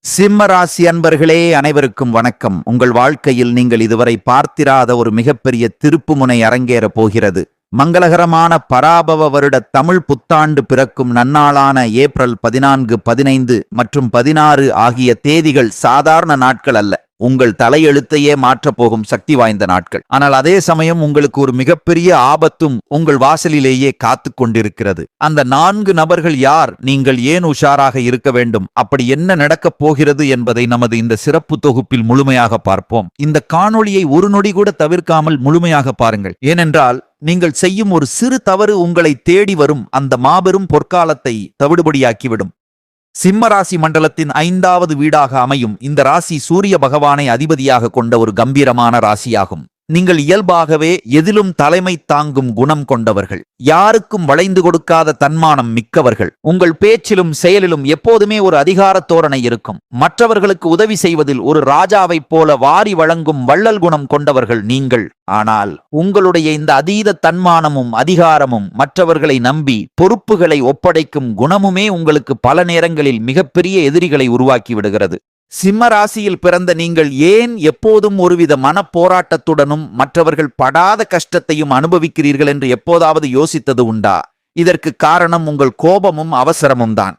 சிம்ம ராசி அன்பர்களே, அனைவருக்கும் வணக்கம். உங்கள் வாழ்க்கையில் நீங்கள் இதுவரை பார்த்திராத ஒரு மிகப்பெரிய திருப்புமுனை அரங்கேறப் போகிறது. மங்களகரமான பராபவ வருட தமிழ் புத்தாண்டு பிறக்கும் நன்னாளான ஏப்ரல் 14, 15 மற்றும் 16 ஆகிய தேதிகள் சாதாரண நாட்கள் அல்ல. உங்கள் தலையெழுத்தையே மாற்றப் போகும் சக்தி வாய்ந்த நாட்கள். ஆனால் அதே சமயம் உங்களுக்கு ஒரு மிகப்பெரிய ஆபத்தும் உங்கள் வாசலிலேயே காத்து கொண்டிருக்கிறது. அந்த 4 நபர்கள் யார்? நீங்கள் ஏன் உஷாராக இருக்க வேண்டும்? அப்படி என்ன நடக்கப் போகிறது என்பதை நமது இந்த சிறப்பு தொகுப்பில் முழுமையாக பார்ப்போம். இந்த காணொளியை ஒரு நொடி கூட தவிர்க்காமல் முழுமையாக பாருங்கள். ஏனென்றால் நீங்கள் செய்யும் ஒரு சிறு தவறு உங்களை தேடி வரும் அந்த மாபெரும் பொற்காலத்தை தவிடுபடியாக்கிவிடும். சிம்ம ராசி மண்டலத்தின் 5வது வீடாக அமையும் இந்த ராசி சூரிய பகவானை அதிபதியாக கொண்ட ஒரு கம்பீரமான ராசியாகும். நீங்கள் இயல்பாகவே எதிலும் தலைமை தாங்கும் குணம் கொண்டவர்கள். யாருக்கும் வளைந்து கொடுக்காத தன்மானம் மிக்கவர்கள். உங்கள் பேச்சிலும் செயலிலும் எப்போதுமே ஒரு அதிகார தோரணை இருக்கும். மற்றவர்களுக்கு உதவி செய்வதில் ஒரு ராஜாவைப் போல வாரி வழங்கும் வள்ளல் குணம் கொண்டவர்கள் நீங்கள். ஆனால் உங்களுடைய இந்த அதீத தன்மானமும் அதிகாரமும் மற்றவர்களை நம்பி பொறுப்புகளை ஒப்படைக்கும் குணமுமே உங்களுக்கு பல நேரங்களில் மிகப்பெரிய எதிரிகளை உருவாக்கி விடுகிறது. சிம்ம ராசியில் பிறந்த நீங்கள் ஏன் எப்போதும் ஒருவித மனப்போராட்டத்துடனும் மற்றவர்கள் படாத கஷ்டத்தையும் அனுபவிக்கிறீர்கள் என்று எப்போதாவது யோசித்தது உண்டா? இதற்கு காரணம் உங்கள் கோபமும் அவசரமும் தான்.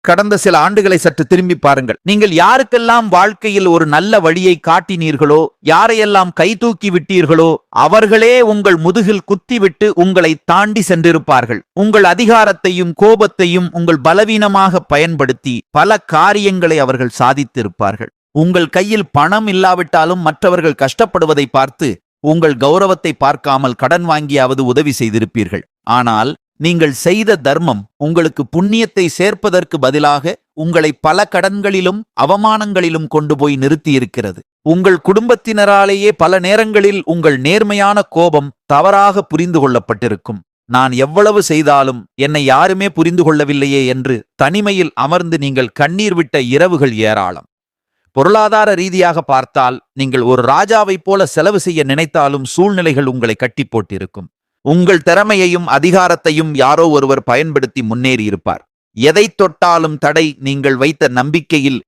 கடந்த சில ஆண்டுகளை சற்று திரும்பி பாருங்கள். நீங்கள் யாருக்கெல்லாம் வாழ்க்கையில் ஒரு நல்ல வழியை காட்டினீர்களோ, யாரையெல்லாம் கை தூக்கி விட்டீர்களோ, அவர்களே உங்கள் முதுகில் குத்திவிட்டு உங்களை தாண்டி சென்றிருப்பார்கள். உங்கள் அதிகாரத்தையும் கோபத்தையும் உங்கள் பலவீனமாக பயன்படுத்தி பல காரியங்களை அவர்கள் சாதித்திருப்பார்கள். உங்கள் கையில் பணம் இல்லாவிட்டாலும் மற்றவர்கள் கஷ்டப்படுவதை பார்த்து உங்கள் கௌரவத்தை பார்க்காமல் கடன் வாங்கியாவது உதவி செய்திருப்பீர்கள். ஆனால் நீங்கள் செய்த தர்மம் உங்களுக்கு புண்ணியத்தை சேர்ப்பதற்கு பதிலாக உங்களை பல கடன்களிலும் அவமானங்களிலும் கொண்டு போய் நிறுத்தியிருக்கிறது. உங்கள் குடும்பத்தினராலேயே பல நேரங்களில் உங்கள் நேர்மையான கோபம் தவறாக புரிந்து கொள்ளப்பட்டிருக்கும். நான் எவ்வளவு செய்தாலும் என்னை யாருமே புரிந்து கொள்ளவில்லையே என்று தனிமையில் அமர்ந்து நீங்கள் கண்ணீர் விட்ட இரவுகள் ஏராளம். பொருளாதார ரீதியாக பார்த்தால் நீங்கள் ஒரு ராஜாவைப் போல செலவு செய்ய நினைத்தாலும் சூழ்நிலைகள் உங்களை கட்டி போட்டிருக்கும். உங்கள் திறமையையும் அதிகாரத்தையும் யாரோ ஒருவர் பயன்படுத்தி முன்னேறியிருப்பார். எதை தொட்டாலும் தடை. நீங்கள் வைத்த நம்பிக்கையில்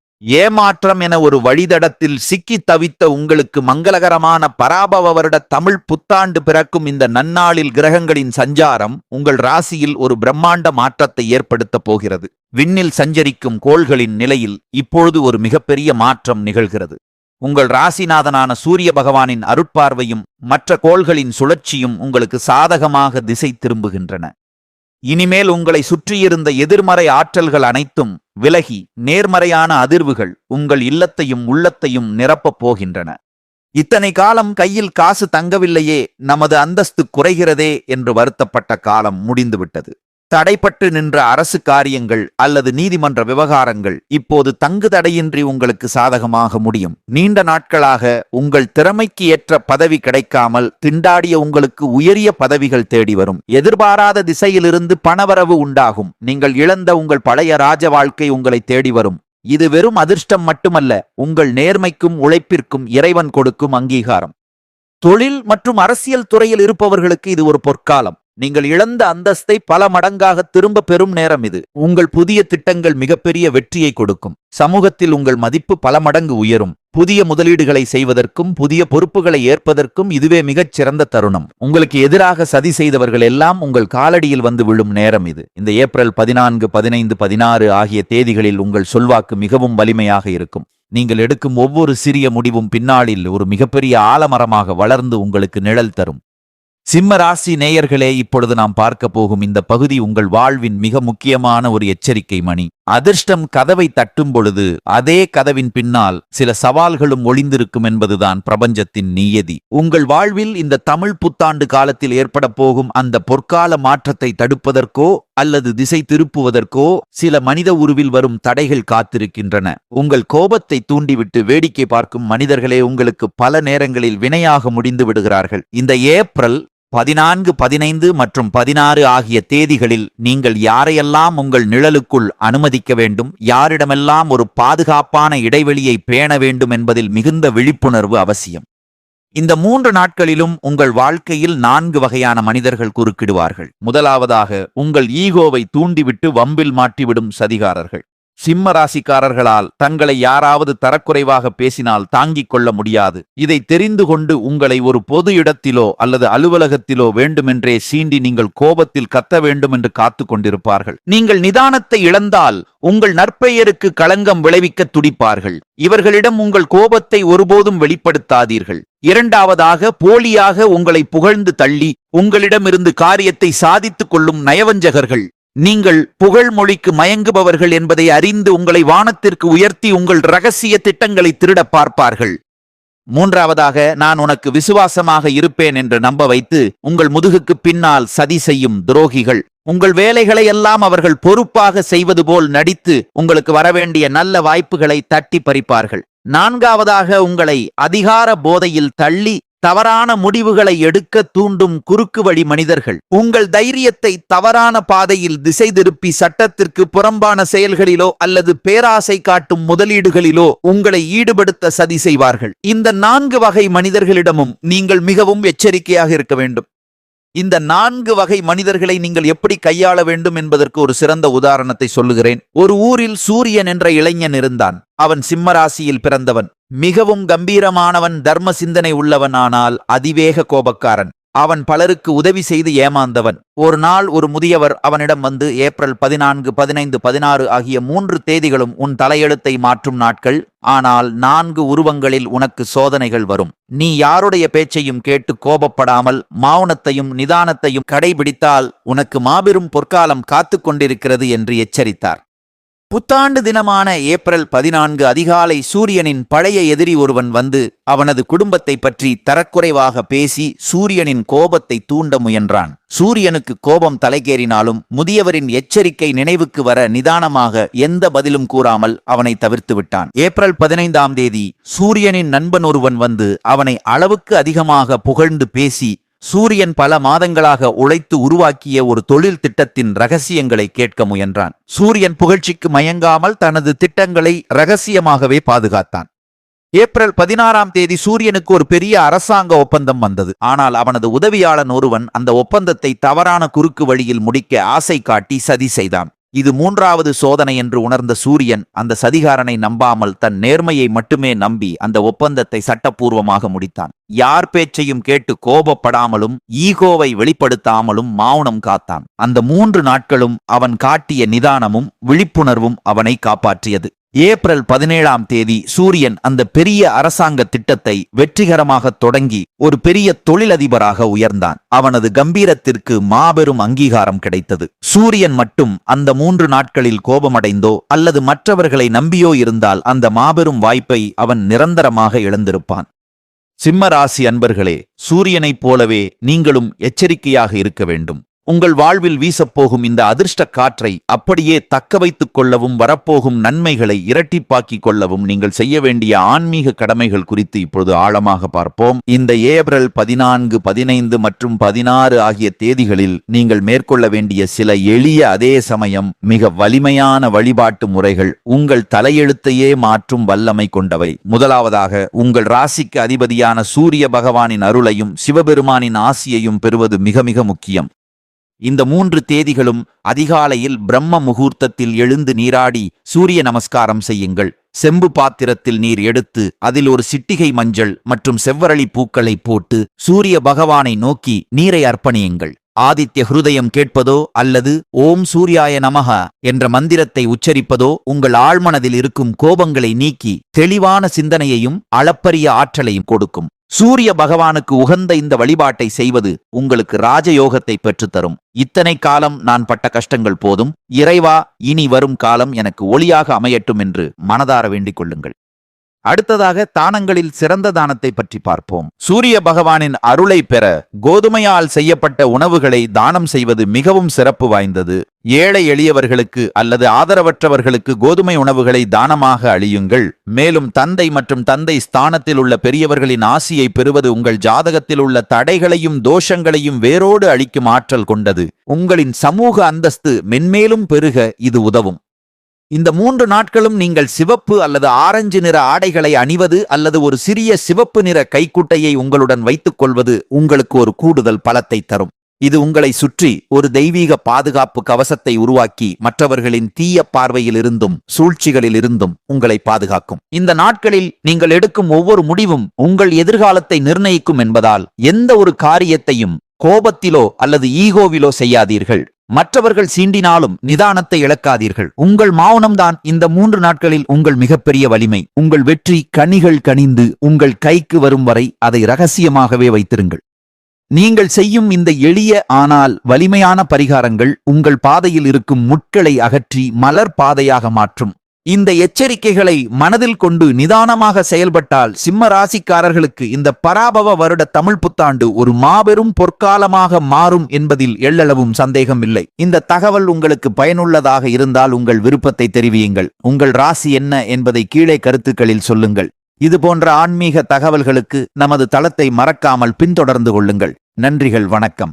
ஏமாற்றம் என ஒரு வழிதடத்தில் சிக்கி தவித்த உங்களுக்கு மங்களகரமான பராபவ வருட தமிழ் புத்தாண்டு பிறக்கும் இந்த நன்னாளில் கிரகங்களின் சஞ்சாரம் உங்கள் ராசியில் ஒரு பிரம்மாண்ட மாற்றத்தை ஏற்படுத்தப் போகிறது. விண்ணில் சஞ்சரிக்கும் கோள்களின் நிலையில் இப்பொழுது ஒரு மிகப்பெரிய மாற்றம் நிகழ்கிறது. உங்கள் ராசிநாதனான சூரிய பகவானின் அருட்பார்வையும் மற்ற கோள்களின் சுழற்சியும் உங்களுக்கு சாதகமாக திசை திரும்புகின்றன. இனிமேல் உங்களை சுற்றியிருந்த எதிர்மறை ஆற்றல்கள் அனைத்தும் விலகி நேர்மறையான அதிர்வுகள் உங்கள் இல்லத்தையும் உள்ளத்தையும் நிரப்பப் போகின்றன. இத்தனை காலம் கையில் காசு தங்கவில்லையே, நமது அந்தஸ்து குறைகிறதே என்று வருத்தப்பட்ட காலம் முடிந்துவிட்டது. தடைப்பட்டு நின்ற அரசு காரியங்கள் அல்லது நீதிமன்ற விவகாரங்கள் இப்போது தங்கு தடையின்றி உங்களுக்கு சாதகமாக முடியும். நீண்ட நாட்களாக உங்கள் திறமைக்கு ஏற்ற பதவி கிடைக்காமல் திண்டாடிய உங்களுக்கு உயரிய பதவிகள் தேடி வரும். எதிர்பாராத திசையிலிருந்து பணவரவு உண்டாகும். நீங்கள் இழந்த உங்கள் பழைய ராஜ வாழ்க்கை உங்களை தேடி வரும். இது வெறும் அதிர்ஷ்டம் மட்டுமல்ல, உங்கள் நேர்மைக்கும் உழைப்பிற்கும் இறைவன் கொடுக்கும் அங்கீகாரம். தொழில் மற்றும் அரசியல் துறையில் இருப்பவர்களுக்கு இது ஒரு பொற்காலம். நீங்கள் இழந்த அந்தஸ்தை பல மடங்காக திரும்ப பெறும் நேரம் இது. உங்கள் புதிய திட்டங்கள் மிகப்பெரிய வெற்றியை கொடுக்கும். சமூகத்தில் உங்கள் மதிப்பு பல மடங்கு உயரும். புதிய முதலீடுகளை செய்வதற்கும் புதிய பொறுப்புகளை ஏற்பதற்கும் இதுவே மிகச் சிறந்த தருணம். உங்களுக்கு எதிராக சதி செய்தவர்கள் எல்லாம் உங்கள் காலடியில் வந்து விழும் நேரம் இது. இந்த ஏப்ரல் 14, 15, 16 ஆகிய தேதிகளில் உங்கள் சொல்வாக்கு மிகவும் வலிமையாக இருக்கும். நீங்கள் எடுக்கும் ஒவ்வொரு சிறிய முடிவும் பின்னாளில் ஒரு மிகப்பெரிய ஆலமரமாக வளர்ந்து உங்களுக்கு நிழல் தரும். சிம்ம ராசி நேயர்களே, இப்பொழுது நாம் பார்க்க போகும் இந்த பகுதி உங்கள் வாழ்வின் மிக முக்கியமான ஒரு எச்சரிக்கை மணி. அதிர்ஷ்டம் கதவை தட்டும் பொழுது அதே கதவின் பின்னால் சில சவால்களும் ஒளிந்திருக்கும் என்பதுதான் பிரபஞ்சத்தின் நியதி. உங்கள் வாழ்வில் இந்த தமிழ் புத்தாண்டு காலத்தில் ஏற்பட போகும் அந்த பொற்கால மாற்றத்தை தடுப்பதற்கோ அல்லது திசை திருப்புவதற்கோ சில மனித உருவில் வரும் தடைகள் காத்திருக்கின்றன. உங்கள் கோபத்தை தூண்டிவிட்டு வேடிக்கை பார்க்கும் மனிதர்களே உங்களுக்கு பல நேரங்களில் வினையாக முடிந்து விடுகிறார்கள். இந்த ஏப்ரல் 14, 15 மற்றும் 16 ஆகிய தேதிகளில் நீங்கள் யாரையெல்லாம் உங்கள் நிழலுக்குள் அனுமதிக்க வேண்டும், யாரிடமெல்லாம் ஒரு பாதுகாப்பான இடைவெளியை பேண வேண்டும் என்பதில் மிகுந்த விழிப்புணர்வு அவசியம். இந்த 3 நாட்களிலும் உங்கள் வாழ்க்கையில் 4 வகையான மனிதர்கள் குறுக்கிடுவார்கள். முதலாவதாக உங்கள் ஈகோவை தூண்டிவிட்டு வம்பில் மாட்டிவிடும் சதிகாரர்கள். சிம்ம ராசிக்காரர்களால் தங்களை யாராவது தரக்குறைவாக பேசினால் தாங்கிக் கொள்ள முடியாது. இதை தெரிந்து கொண்டு உங்களை ஒரு பொது இடத்திலோ அல்லது அலுவலகத்திலோ வேண்டுமென்றே சீண்டி நீங்கள் கோபத்தில் கத்த வேண்டும் என்று காத்து கொண்டிருப்பார்கள். நீங்கள் நிதானத்தை இழந்தால் உங்கள் நற்பெயருக்கு களங்கம் விளைவிக்க துடிப்பார்கள். இவர்களிடம் உங்கள் கோபத்தை ஒருபோதும் வெளிப்படுத்தாதீர்கள். இரண்டாவதாக, போலியாக உங்களை புகழ்ந்து தள்ளி உங்களிடமிருந்து காரியத்தை சாதித்துக் கொள்ளும் நயவஞ்சகர்கள். நீங்கள் புகழ்மொழிக்கு மயங்குபவர்கள் என்பதை அறிந்து உங்களை வானத்திற்கு உயர்த்தி உங்கள் ரகசிய திட்டங்களை திருட பார்ப்பார்கள். மூன்றாவதாக, நான் உனக்கு விசுவாசமாக இருப்பேன் என்று நம்ப வைத்து உங்கள் முதுகுக்கு பின்னால் சதி செய்யும் துரோகிகள். உங்கள் வேலைகளை எல்லாம் அவர்கள் பொறுப்பாக செய்வது போல் நடித்து உங்களுக்கு வரவேண்டிய நல்ல வாய்ப்புகளை தட்டி பறிப்பார்கள். நான்காவதாக, உங்களை அதிகார போதையில் தள்ளி தவறான முடிவுகளை எடுக்க தூண்டும் குறுக்கு வழி மனிதர்கள். உங்கள் தைரியத்தை தவறான பாதையில் திசை திருப்பி சட்டத்திற்கு புறம்பான செயல்களிலோ அல்லது பேராசை காட்டும் முதலீடுகளிலோ உங்களை ஈடுபடுத்த சதி செய்வார்கள். இந்த 4 வகை மனிதர்களிடமும் நீங்கள் மிகவும் எச்சரிக்கையாக இருக்க வேண்டும். இந்த 4 வகை மனிதர்களை நீங்கள் எப்படி கையாள வேண்டும் என்பதற்கு ஒரு சிறந்த உதாரணத்தை சொல்லுகிறேன். ஒரு ஊரில் சூரியன் என்ற இளைஞன் இருந்தான். அவன் சிம்மராசியில் பிறந்தவன். மிகவும் கம்பீரமானவன், தர்ம சிந்தனை உள்ளவன். ஆனால் அதிவேக கோபக்காரன். அவன் பலருக்கு உதவி செய்து ஏமாந்தவன். ஒரு நாள் ஒரு முதியவர் அவனிடம் வந்து, ஏப்ரல் 14, 15, 16 ஆகிய 3 தேதிகளும் உன் தலையெழுத்தை மாற்றும் நாட்கள். ஆனால் 4 உருவங்களில் உனக்கு சோதனைகள் வரும். நீ யாருடைய பேச்சையும் கேட்டு கோபப்படாமல் மௌனத்தையும் நிதானத்தையும் கடைபிடித்தால் உனக்கு மாபெரும் பொற்காலம் காத்து கொண்டிருக்கிறது என்று எச்சரித்தார். புத்தாண்டு தினமான ஏப்ரல் 14 அதிகாலை சூரியனின் பழைய எதிரி ஒருவன் வந்து அவனது குடும்பத்தை பற்றி தரக்குறைவாக பேசி சூரியனின் கோபத்தை தூண்ட முயன்றான். சூரியனுக்கு கோபம் தலைக்கேறினாலும் முதியவரின் எச்சரிக்கை நினைவுக்கு வர நிதானமாக எந்த பதிலும் கூறாமல் அவனை தவிர்த்து விட்டான். ஏப்ரல் 15ஆம் தேதி சூரியனின் நண்பன் ஒருவன் வந்து அவனை அளவுக்கு அதிகமாக புகழ்ந்து பேசி சூரியன் பல மாதங்களாக உழைத்து உருவாக்கிய ஒரு தொழில் திட்டத்தின் ரகசியங்களை கேட்க முயன்றான். சூரியன் புகழ்ச்சிக்கு மயங்காமல் தனது திட்டங்களை ரகசியமாகவே பாதுகாத்தான். ஏப்ரல் 16ஆம் தேதி சூரியனுக்கு ஒரு பெரிய அரசாங்க ஒப்பந்தம் வந்தது. ஆனால் அவனது உதவியாளன் ஒருவன் அந்த ஒப்பந்தத்தை தவறான குறுக்கு வழியில் முடிக்க ஆசை காட்டி சதி செய்தான். இது 3வது சோதனை என்று உணர்ந்த சூரியன் அந்த சதிகாரனை நம்பாமல் தன் நேர்மையை மட்டுமே நம்பி அந்த ஒப்பந்தத்தை சட்டப்பூர்வமாக முடித்தான். யார் பேச்சையும் கேட்டு கோபப்படாமலும் ஈகோவை வெளிப்படுத்தாமலும் மௌனம் காத்தான். அந்த 3 நாட்களும் அவன் காட்டிய நிதானமும் விழிப்புணர்வும் அவனை காப்பாற்றியது. ஏப்ரல் 17ஆம் தேதி சூரியன் அந்த பெரிய அரசாங்க திட்டத்தை வெற்றிகரமாக தொடங்கி ஒரு பெரிய தொழிலதிபராக உயர்ந்தான். அவனது கம்பீரத்திற்கு மாபெரும் அங்கீகாரம் கிடைத்தது. சூரியன் மட்டும் அந்த 3 நாட்களில் கோபமடைந்தோ அல்லது மற்றவர்களை நம்பியோ இருந்தால் அந்த மாபெரும் வாய்ப்பை அவன் நிரந்தரமாக இழந்திருப்பான். சிம்ம ராசி அன்பர்களே, சூரியனைப் போலவே நீங்களும் எச்சரிக்கையாக இருக்க வேண்டும். உங்கள் வாழ்வில் வீசப்போகும் இந்த அதிர்ஷ்ட காற்றை அப்படியே தக்க வைத்துக் கொள்ளவும் வரப்போகும் நன்மைகளை இரட்டிப்பாக்கிக் கொள்ளவும் நீங்கள் செய்ய வேண்டிய ஆன்மீக கடமைகள் குறித்து இப்பொழுது ஆழமாக பார்ப்போம். இந்த ஏப்ரல் 14, 15 மற்றும் 16 ஆகிய தேதிகளில் நீங்கள் மேற்கொள்ள வேண்டிய சில எளிய அதே சமயம் மிக வலிமையான வழிபாட்டு முறைகள் உங்கள் தலையெழுத்தையே மாற்றும் வல்லமை கொண்டவை. முதலாவதாக, உங்கள் ராசிக்கு அதிபதியான சூரிய பகவானின் அருளையும் சிவபெருமானின் ஆசியையும் பெறுவது மிக மிக முக்கியம். இந்த 3 தேதிகளும் அதிகாலையில் பிரம்ம முகூர்த்தத்தில் எழுந்து நீராடி சூரிய நமஸ்காரம் செய்யுங்கள். செம்பு பாத்திரத்தில் நீர் எடுத்து அதில் ஒரு சிட்டிகை மஞ்சள் மற்றும் செவ்வரளி பூக்களை போட்டு சூரிய பகவானை நோக்கி நீரை அர்ப்பணியுங்கள். ஆதித்ய ஹிருதயம் கேட்பதோ அல்லது ஓம் சூர்யாய நமஹ என்ற மந்திரத்தை உச்சரிப்பதோ உங்கள் ஆழ்மனதில் இருக்கும் கோபங்களை நீக்கி தெளிவான சிந்தனையையும் அளப்பரிய ஆற்றலையும் கொடுக்கும். சூரிய பகவானுக்கு உகந்த இந்த வழிபாட்டை செய்வது உங்களுக்கு ராஜயோகத்தை பெற்றுத்தரும். இத்தனை காலம் நான் பட்ட கஷ்டங்கள் போதும், இறைவா இனி வரும் காலம் எனக்கு ஒளியாக அமையட்டும் என்று மனதார வேண்டிக் கொள்ளுங்கள். அடுத்ததாக, தானங்களில் சிறந்த தானத்தை பற்றி பார்ப்போம். சூரிய பகவானின் அருளை பெற கோதுமையால் செய்யப்பட்ட உணவுகளை தானம் செய்வது மிகவும் சிறப்பு வாய்ந்தது. ஏழை எளியவர்களுக்கு அல்லது ஆதரவற்றவர்களுக்கு கோதுமை உணவுகளை தானமாக அளியுங்கள். மேலும் தந்தை மற்றும் தந்தை ஸ்தானத்தில் உள்ள பெரியவர்களின் ஆசியை பெறுவது உங்கள் ஜாதகத்தில் உள்ள தடைகளையும் தோஷங்களையும் வேரோடு அழிக்கும் ஆற்றல் கொண்டது. உங்களின் சமூக அந்தஸ்து மென்மேலும் பெருக இது உதவும். இந்த 3 நாட்களும் நீங்கள் சிவப்பு அல்லது ஆரஞ்சு நிற ஆடைகளை அணிவது அல்லது ஒரு சிறிய சிவப்பு நிற கைக்குட்டையை உங்களுடன் வைத்துக் கொள்வது உங்களுக்கு ஒரு கூடுதல் பலத்தை தரும். இது உங்களை சுற்றி ஒரு தெய்வீக பாதுகாப்பு கவசத்தை உருவாக்கி மற்றவர்களின் தீய பார்வையிலிருந்தும் சூழ்ச்சிகளிலிருந்தும் உங்களை பாதுகாக்கும். இந்த நாட்களில் நீங்கள் எடுக்கும் ஒவ்வொரு முடிவும் உங்கள் எதிர்காலத்தை நிர்ணயிக்கும் என்பதால் எந்த ஒரு காரியத்தையும் கோபத்திலோ அல்லது ஈகோவிலோ செய்யாதீர்கள். மற்றவர்கள் சீண்டினாலும் நிதானத்தை இழக்காதீர்கள். உங்கள் மௌனம்தான் இந்த 3 நாட்களில் உங்கள் மிகப்பெரிய வலிமை. உங்கள் வெற்றி கனிகள் கனிந்து உங்கள் கைக்கு வரும் வரை அதை ரகசியமாகவே வைத்திருங்கள். நீங்கள் செய்யும் இந்த எளிய ஆனால் வலிமையான பரிகாரங்கள் உங்கள் பாதையில் இருக்கும் முட்களை அகற்றி மலர் பாதையாக மாற்றும். இந்த எச்சரிக்கைகளை மனதில் கொண்டு நிதானமாக செயல்பட்டால் சிம்ம ராசிக்காரர்களுக்கு இந்த பராபவ வருட தமிழ் புத்தாண்டு ஒரு மாபெரும் பொற்காலமாக மாறும் என்பதில் எள்ளளவும் சந்தேகம் இல்லை. இந்த தகவல் உங்களுக்கு பயனுள்ளதாக இருந்தால் உங்கள் விருப்பத்தை தெரிவியுங்கள். உங்கள் ராசி என்ன என்பதை கீழே கருத்துக்களில் சொல்லுங்கள். இது போன்ற ஆன்மீக தகவல்களுக்கு நமது தளத்தை மறக்காமல் பின்தொடர்ந்து கொள்ளுங்கள். நன்றிகள், வணக்கம்.